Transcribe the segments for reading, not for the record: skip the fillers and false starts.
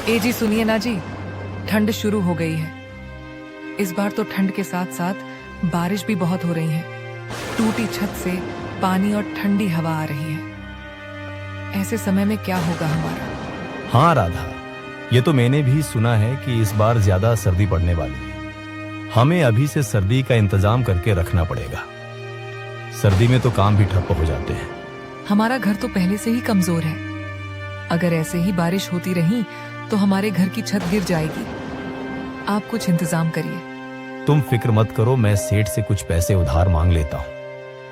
ए जी सुनिए ना जी, ठंड शुरू हो गई है। इस बार तो ठंड के साथ साथ बारिश भी बहुत हो रही है। टूटी छत से पानी और ठंडी हवा आ रही है। ऐसे समय में क्या होगा हमारा? हाँ राधा, ये तो मैंने भी सुना है कि इस बार ज्यादा सर्दी पड़ने वाली है। हमें अभी से सर्दी का इंतजाम करके रखना पड़ेगा। सर्दी में तो काम भी ठप्प हो जाते हैं। हमारा घर तो पहले से ही कमजोर है। अगर ऐसे ही बारिश होती रही तो हमारे घर की छत गिर जाएगी। आप कुछ इंतजाम करिए। तुम फिक्र मत करो, मैं सेठ से कुछ पैसे उधार मांग लेता हूँ।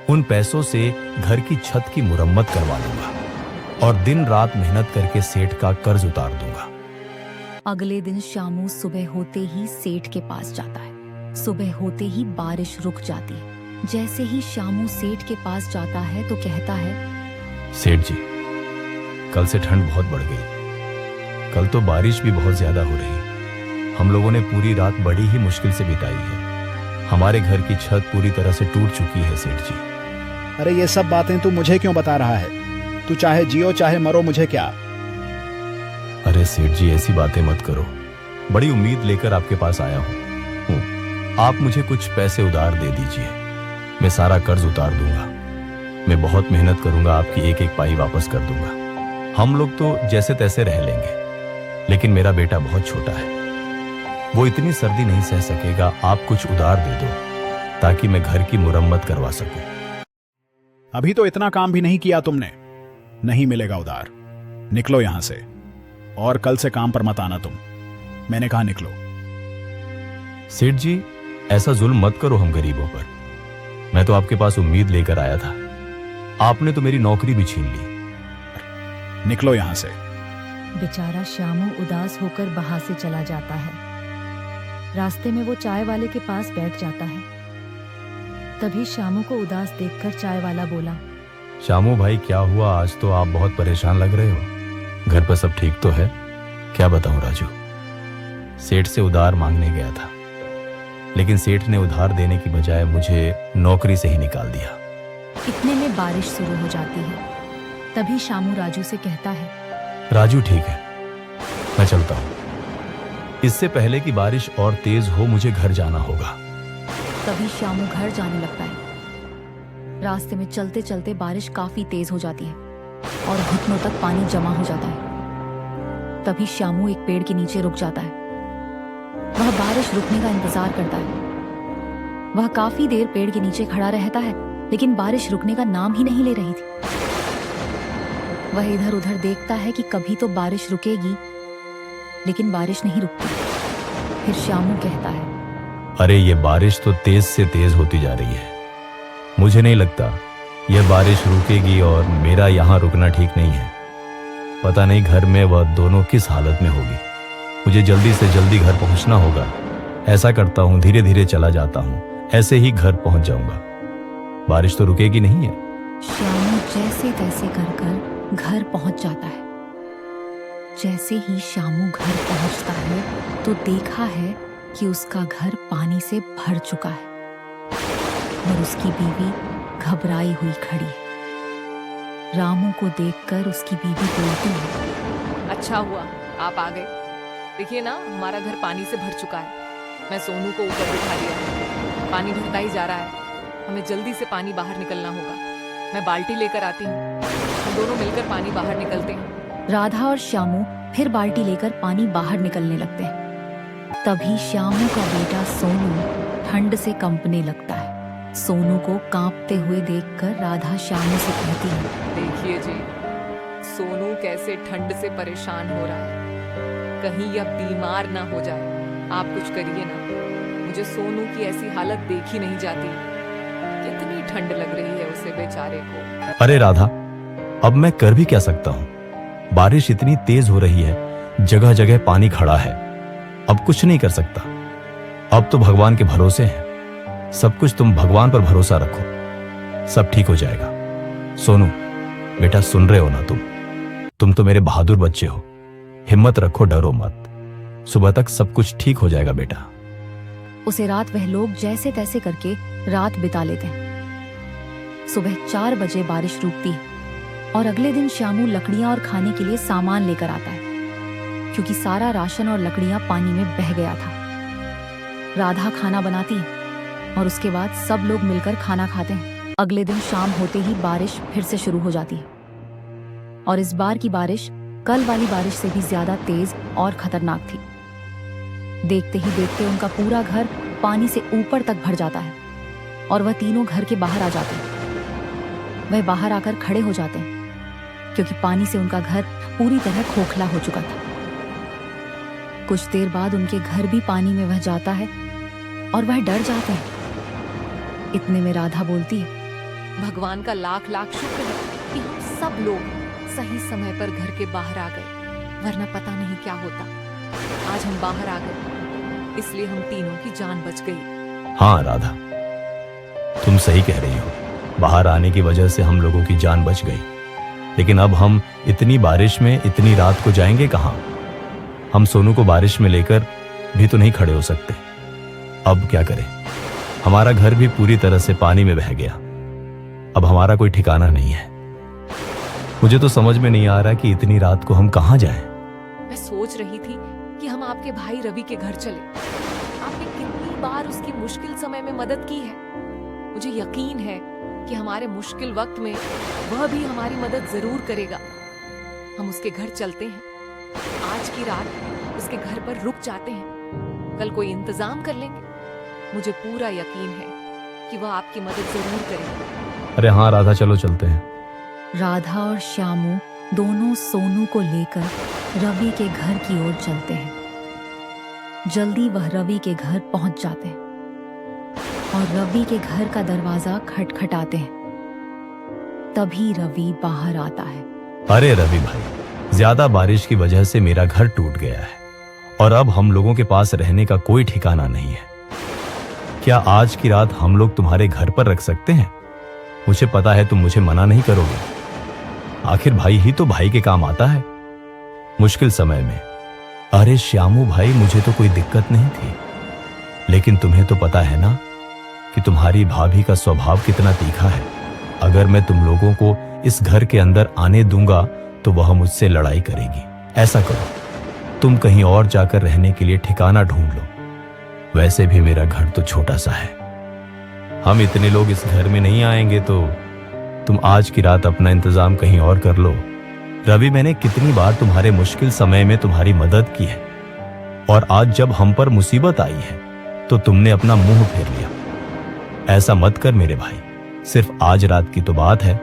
उन पैसों से घर की छत की मुरम्मत करवा लूंगा और दिन रात मेहनत करके सेठ का कर्ज उतार दूंगा। अगले दिन शामू सुबह होते ही सेठ के पास जाता है। सुबह होते ही बारिश रुक जाती है। जैसे ही शामू सेठ के पास जाता है तो कहता है, सेठ जी, कल से ठंड बहुत बढ़ गई। कल तो बारिश भी बहुत ज्यादा हो रही। हम लोगों ने पूरी रात बड़ी ही मुश्किल से बिताई है। हमारे घर की छत पूरी तरह से टूट चुकी है सेठ जी। अरे ये सब बातें तू मुझे क्यों बता रहा है? तू चाहे जियो चाहे मरो, मुझे क्या। अरे सेठ जी, ऐसी बातें मत करो। बड़ी उम्मीद लेकर आपके पास आया हूँ। आप मुझे कुछ पैसे उधार दे दीजिए, मैं सारा कर्ज उतार दूंगा। मैं बहुत मेहनत करूंगा, आपकी एक एक पाई वापस कर दूंगा। हम लोग तो जैसे तैसे रह लेंगे, लेकिन मेरा बेटा बहुत छोटा है। वो इतनी सर्दी नहीं सह सकेगा। आप कुछ उधार दे दो ताकि मैं घर की मुरम्मत करवा सकूं। अभी तो इतना काम भी नहीं किया तुमने। नहीं मिलेगा उधार। निकलो यहां से और कल से काम पर मत आना तुम। मैंने कहा निकलो। सेठ जी, ऐसा जुल्म मत करो हम गरीबों पर। मैं तो आपके पास उम्मीद लेकर आया था। आपने तो मेरी नौकरी भी छीन ली। निकलो यहां से। बेचारा शामू उदास होकर वहां से चला जाता है। रास्ते में वो चाय वाले के पास बैठ जाता है। तभी शामू को उदास देखकर चाय वाला बोला, शामू भाई, क्या हुआ? आज तो आप बहुत परेशान लग रहे हो। घर पर सब ठीक तो है? क्या बताऊं राजू, सेठ से उधार मांगने गया था, लेकिन सेठ ने उधार देने की बजाय मुझे नौकरी से ही निकाल दिया। इतने में बारिश शुरू हो जाती है। तभी शामू राजू से कहता है, राजू ठीक है, मैं चलता हूं। इससे पहले कि बारिश और तेज हो मुझे घर जाना होगा। तभी शामू घर जाने लगता है। रास्ते में चलते चलते बारिश काफी तेज हो जाती है और घुटनों तक पानी जमा हो जाता है। तभी शामू एक पेड़ के नीचे रुक जाता है। वह बारिश रुकने का इंतजार करता है। वह काफी देर पेड़ के नीचे खड़ा रहता है, लेकिन बारिश रुकने का नाम ही नहीं ले रही थी। वह इधर उधर देखता है कि कभी तो बारिश रुकेगी, लेकिन बारिश नहीं रुकती। फिर शामू कहता है, अरे ये बारिश तो तेज से तेज होती जा रही है। मुझे नहीं लगता यह बारिश रुकेगी और मेरा यहाँ रुकना ठीक नहीं है। पता नहीं घर में वह दोनों किस हालत में होगी। मुझे जल्दी से जल्दी घर पहुंचना होगा। ऐसा करता हूँ, धीरे धीरे चला जाता हूँ, ऐसे ही घर पहुंच जाऊंगा। बारिश तो रुकेगी नहीं है। शामू जैसे तैसे कर घर पहुंच जाता है। जैसे ही शामू घर पहुंचता है तो देखा है कि उसका घर पानी से भर चुका है और उसकी बीवी घबराई हुई खड़ी है। रामू को देखकर उसकी बीवी बोलती है, अच्छा हुआ आप आ गए। देखिए ना, हमारा घर पानी से भर चुका है। मैं सोनू को ऊपर बिठा लिया। पानी भरता ही जा रहा है। हमें जल्दी से पानी बाहर निकलना होगा। मैं बाल्टी लेकर आती हूँ, हम दोनों मिलकर पानी बाहर निकलते हैं। राधा और शामू फिर बाल्टी लेकर पानी बाहर निकलने लगते हैं। तभी शामू का बेटा सोनू ठंड से कंपने लगता है। सोनू को कांपते हुए देखकर राधा शामू से कहती है, देखिए जी, सोनू कैसे ठंड से परेशान हो रहा है। कहीं यह बीमार ना हो जाए। आप कुछ करिए ना। मुझे सोनू की ऐसी हालत देखी नहीं जाती। कितनी ठंड लग रही है उसे बेचारे को। अरे राधा, अब मैं कर भी क्या सकता हूँ? बारिश इतनी तेज हो रही है, जगह जगह पानी खड़ा है। अब कुछ नहीं कर सकता। अब तो भगवान के भरोसे हैं। सब कुछ तुम भगवान पर भरोसा रखो, सब ठीक हो जाएगा। सोनू बेटा, सुन रहे हो ना तुम तो मेरे बहादुर बच्चे हो। हिम्मत रखो, डरो मत। सुबह तक सब कुछ ठीक हो जाएगा बेटा। उसे रात वह लोग जैसे तैसे करके रात बिता लेते हैं। सुबह 4 बजे बारिश रुकती है और अगले दिन शामू लकड़ियां और खाने के लिए सामान लेकर आता है। क्योंकि सारा राशन और लकड़ियां पानी में बह गया था। राधा खाना बनाती है और उसके बाद सब लोग मिलकर खाना खाते हैं। अगले दिन शाम होते ही बारिश फिर से शुरू हो जाती है और इस बार की बारिश कल वाली बारिश से भी ज्यादा तेज और खतरनाक थी। देखते ही देखते उनका पूरा घर पानी से ऊपर तक भर जाता है और वह तीनों घर के बाहर आ जाते हैं। वह बाहर आकर खड़े हो जाते हैं क्योंकि पानी से उनका घर पूरी तरह खोखला हो चुका था। कुछ देर बाद उनके घर भी पानी में बह जाता है और वह डर जाते हैं। इतने में राधा बोलती है, भगवान का लाख लाख शुक्र है कि हम सब लोग सही समय पर घर के बाहर आ गए, वरना पता नहीं क्या होता। आज हम बाहर आ गए, इसलिए हम तीनों की जान बच गई। हाँ राधा, तुम सही कह रही हो। बाहर आने की वजह से हम लोगों की जान बच गई, लेकिन अब हम इतनी बारिश में इतनी रात को जाएंगे कहाँ? हम सोनू को बारिश में लेकर भी तो नहीं खड़े हो सकते। अब क्या करें? हमारा घर भी पूरी तरह से पानी में बह गया। अब हमारा कोई ठिकाना नहीं है। मुझे तो समझ में नहीं आ रहा कि इतनी रात को हम कहाँ जाएं। मैं सोच रही थी कि हम आपके भाई रवि के घर चले। आपने कितनी बार उसकी मुश्किल समय में मदद की है। मुझे यकीन है कि हमारे मुश्किल वक्त में वह भी हमारी मदद जरूर करेगा। हम उसके घर चलते हैं। आज की रात उसके घर पर रुक जाते हैं। कल कोई इंतजाम कर लेंगे। मुझे पूरा यकीन है कि वह आपकी मदद जरूर करेगा। अरे हाँ राधा, चलो चलते हैं। राधा और श्यामू दोनों सोनू को लेकर रवि के घर की ओर चलते हैं। जल्दी वह रवि के घर पहुंच जाते हैं और रवि के घर का दरवाजा खटखटाते हैं। तभी रवि बाहर आता है। अरे रवि भाई, ज्यादा बारिश की वजह से मेरा घर टूट गया है और अब हम लोगों के पास रहने का कोई ठिकाना नहीं है। क्या आज की रात हम लोग तुम्हारे घर पर रख सकते हैं? मुझे पता है तुम मुझे मना नहीं करोगे। आखिर भाई ही तो भाई के काम आता है मुश्किल समय में। अरे श्यामू भाई, मुझे तो कोई दिक्कत नहीं थी, लेकिन तुम्हें तो पता है ना कि तुम्हारी भाभी का स्वभाव कितना तीखा है। अगर मैं तुम लोगों को इस घर के अंदर आने दूंगा तो वह मुझसे लड़ाई करेगी। ऐसा करो, तुम कहीं और जाकर रहने के लिए ठिकाना ढूंढ लो। वैसे भी मेरा घर तो छोटा सा है। हम इतने लोग इस घर में नहीं आएंगे, तो तुम आज की रात अपना इंतजाम कहीं और कर लो। रवि, मैंने कितनी बार तुम्हारे मुश्किल समय में तुम्हारी मदद की है और आज जब हम पर मुसीबत आई है तो तुमने अपना मुंह फेर लिया। ऐसा मत कर मेरे भाई। सिर्फ आज रात की तो बात है।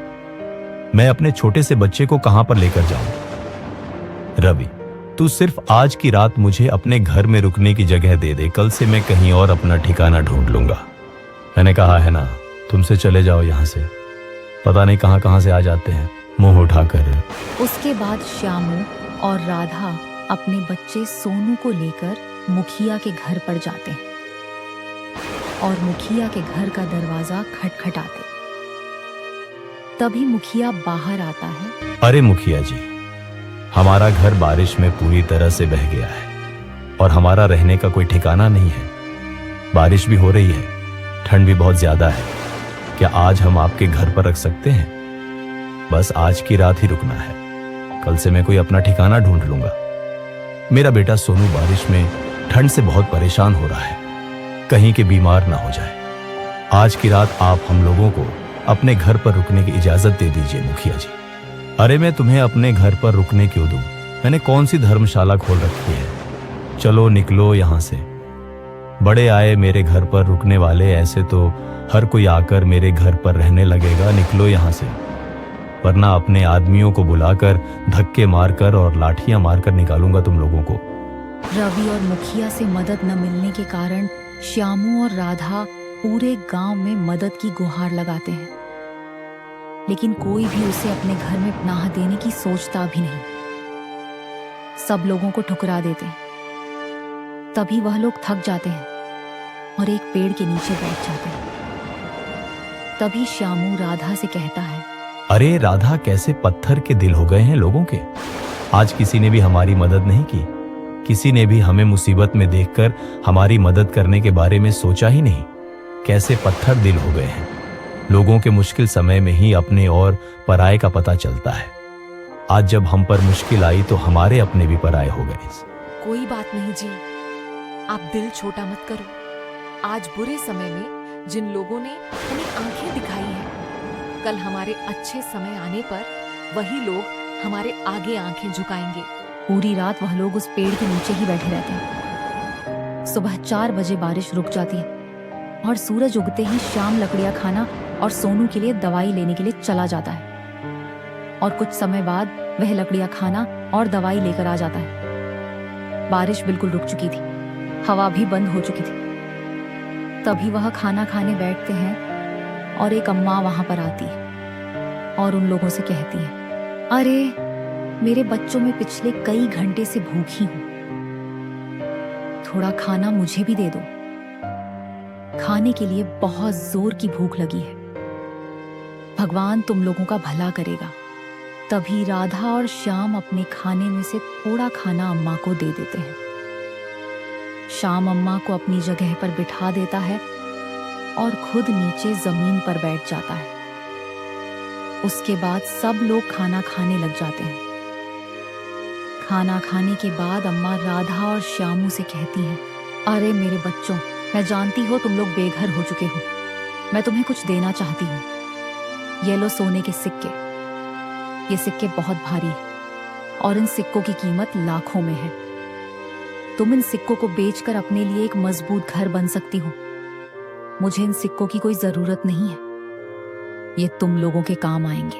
मैं अपने छोटे से बच्चे को कहां पर लेकर जाऊं? रवि, तू सिर्फ आज की रात मुझे अपने घर में रुकने की जगह दे दे। कल से मैं कहीं और अपना ठिकाना ढूंढ लूंगा। मैंने कहा है ना, तुमसे चले जाओ यहां से। पता नहीं कहां कहां से आ जाते हैं मुंह उठाकर। उसके बाद श्यामू और राधा अपने बच्चे सोनू को लेकर मुखिया के घर पर जाते हैं और मुखिया के घर का दरवाजा खटखटाते। तभी मुखिया बाहर आता है। अरे मुखिया जी, हमारा घर बारिश में पूरी तरह से बह गया है और हमारा रहने का कोई ठिकाना नहीं है। बारिश भी हो रही है, ठंड भी बहुत ज्यादा है। क्या आज हम आपके घर पर रख सकते हैं? बस आज की रात ही रुकना है। कल से मैं कोई अपना ठिकाना ढूंढ लूंगा। मेरा बेटा सोनू बारिश में ठंड से बहुत परेशान हो रहा है, कहीं के बीमार ना हो जाए। आज की रात आप हम लोगों को अपने घर पर रुकने की इजाजत दे दीजिए मुखिया जी। अरे मैं तुम्हें अपने घर पर रुकने क्यों दूं? मैंने कौन सी धर्मशाला खोल रखी है? चलो निकलो यहां से। बड़े आए मेरे घर पर रुकने वाले, ऐसे तो हर कोई आकर मेरे घर पर रहने लगेगा। निकलो यहां से, वरना अपने आदमियों को बुलाकर धक्के मारकर और लाठियां मारकर निकालूंगा तुम लोगों को। रवि और मुखिया से मदद न मिलने के कारण श्यामू और राधा पूरे गांव में मदद की गुहार लगाते हैं, लेकिन कोई भी उसे अपने घर में पनाह देने की सोचता भी नहीं। सब लोगों को ठुकरा देते हैं। तभी वह लोग थक जाते हैं और एक पेड़ के नीचे बैठ जाते हैं। तभी श्यामू राधा से कहता है, अरे राधा, कैसे पत्थर के दिल हो गए हैं लोगों के। आज किसी ने भी हमारी मदद नहीं की। किसी ने भी हमें मुसीबत में देखकर हमारी मदद करने के बारे में सोचा ही नहीं। कैसे पत्थर दिल हो गए हैं। लोगों के मुश्किल समय में ही अपने और पराये का पता चलता है। आज जब हम पर मुश्किल आई तो हमारे अपने भी पराये हो गए। कोई बात नहीं जी, आप दिल छोटा मत करो। आज बुरे समय में जिन लोगों ने हमें आंखें दिखाई हैं, कल हमारे अच्छे समय आने पर वही लोग हमारे आगे आंखें झुकाएंगे। पूरी रात वह लोग उस पेड़ के नीचे ही बैठे रहते हैं। सुबह 4 बजे बारिश रुक जाती है और सूरज उगते ही श्याम लकड़ियां खाना और सोनू के लिए दवाई लेने के लिए चला जाता है। और कुछ समय बाद वह लकड़ियां खाना और दवाई लेकर आ जाता है। बारिश बिल्कुल रुक चुकी थी, हवा भी बंद हो चुकी थी। तभी वह खाना खाने बैठते हैं और एक अम्मा वहां पर आती है और उन लोगों से कहती है, अरे मेरे बच्चों में पिछले कई घंटे से भूखी हूं, थोड़ा खाना मुझे भी दे दो। खाने के लिए बहुत जोर की भूख लगी है। भगवान तुम लोगों का भला करेगा। तभी राधा और श्याम अपने खाने में से थोड़ा खाना अम्मा को दे देते हैं। श्याम अम्मा को अपनी जगह पर बिठा देता है और खुद नीचे जमीन पर बैठ जाता है। उसके बाद सब लोग खाना खाने लग जाते हैं। खाना खाने के बाद अम्मा राधा और श्यामू से कहती हैं, अरे मेरे बच्चों, मैं जानती हो तुम लोग बेघर हो चुके हो। मैं तुम्हें कुछ देना चाहती हूँ। ये लो सोने के सिक्के। ये सिक्के बहुत भारी हैं और इन सिक्कों की कीमत लाखों में है। तुम इन सिक्कों को बेचकर अपने लिए एक मजबूत घर बन सकती हो। मुझे इन सिक्कों की कोई जरूरत नहीं है, ये तुम लोगों के काम आएंगे।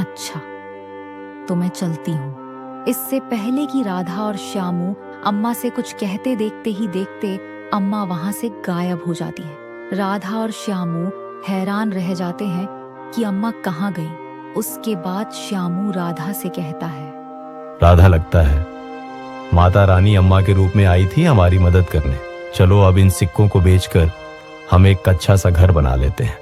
अच्छा, तो मैं चलती हूँ। इससे पहले कि राधा और श्यामू अम्मा से कुछ कहते देखते ही देखते अम्मा वहां से गायब हो जाती है। राधा और श्यामू हैरान रह जाते हैं कि अम्मा कहाँ गई। उसके बाद श्यामू राधा से कहता है, राधा, लगता है माता रानी अम्मा के रूप में आई थी हमारी मदद करने। चलो अब इन सिक्कों को बेचकर हम एक अच्छा सा घर बना लेते हैं।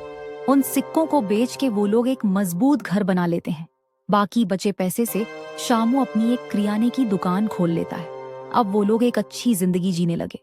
उन सिक्कों को बेच के वो लोग एक मजबूत घर बना लेते हैं। बाकी बचे पैसे से श्यामू अपनी एक किराने की दुकान खोल लेता है। अब वो लोग एक अच्छी जिंदगी जीने लगे।